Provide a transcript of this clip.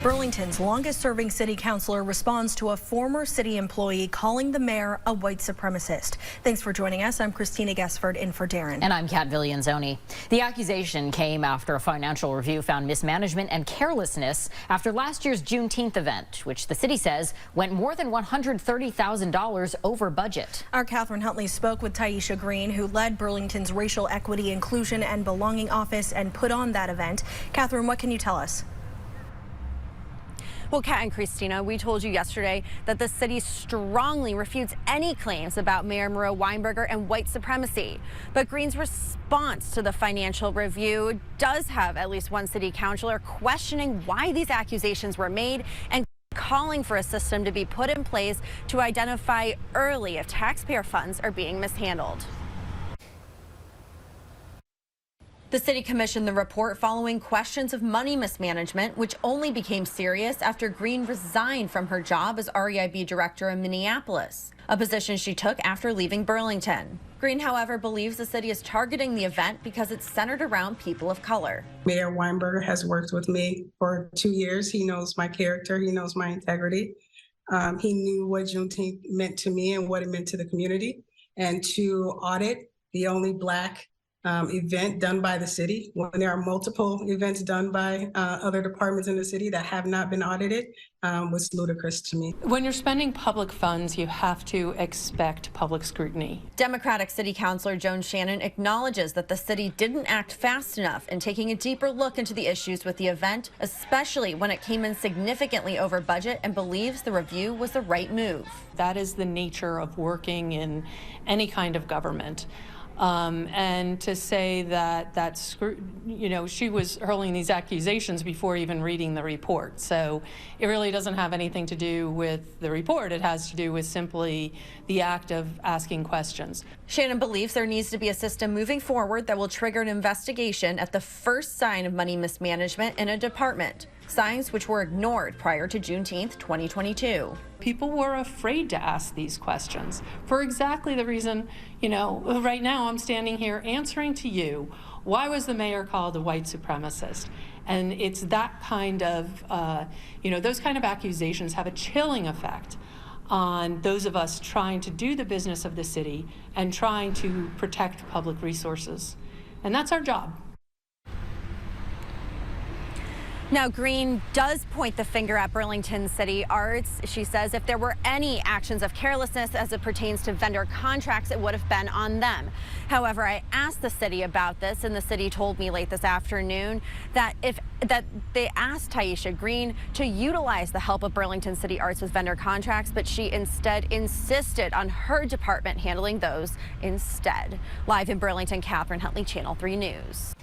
Burlington's longest-serving city councilor responds to a former city employee calling the mayor a white supremacist. Thanks for joining us. I'm Christina Gesford in for Darren. And I'm Kat Villianzoni. The accusation came after a financial review found mismanagement and carelessness after last year's Juneteenth event, which the city says went more than $130,000 over budget. Our Catherine Huntley spoke with Taisha Green, who led Burlington's Racial Equity, Inclusion and Belonging Office and put on that event. Catherine, what can you tell us? Well, Kat and Christina, we told you yesterday that the city strongly refutes any claims about Mayor Miro Weinberger and white supremacy. But Green's response to the financial review does have at least one city councilor questioning why these accusations were made and calling for a system to be put in place to identify early if taxpayer funds are being mishandled. The city commissioned the report following questions of money mismanagement, which only became serious after Green resigned from her job as REIB director in Minneapolis, a position she took after leaving Burlington. Green, however, believes the city is targeting the event because it's centered around people of color. Mayor Weinberger has worked with me for 2 years. He knows my character. He knows my integrity. He knew what Juneteenth meant to me and what it meant to the community. And to audit the only Black event done by the city when there are multiple events done by other departments in the city that have not been audited was ludicrous to me. When you're spending public funds, you have to expect public scrutiny. Democratic City Councilor Joan Shannon acknowledges that the city didn't act fast enough in taking a deeper look into the issues with the event, especially when it came in significantly over budget, and believes the review was the right move. That is the nature of working in any kind of government. And to say that she was hurling these accusations before even reading the report. So it really doesn't have anything to do with the report. It has to do with simply the act of asking questions. Shannon believes there needs to be a system moving forward that will trigger an investigation at the first sign of money mismanagement in a department, signs which were ignored prior to Juneteenth 2022. People were afraid to ask these questions for exactly the reason, right now I'm standing here answering to you, why was the mayor called a white supremacist? And it's that kind of, those kind of accusations have a chilling effect on those of us trying to do the business of the city and trying to protect public resources. And that's our job. Now, Green does point the finger at Burlington City Arts. She says if there were any actions of carelessness as it pertains to vendor contracts, it would have been on them. However, I asked the city about this, and the city told me late this afternoon that they asked Taisha Green to utilize the help of Burlington City Arts with vendor contracts, but she instead insisted on her department handling those instead. Live in Burlington, Catherine Huntley, Channel 3 News.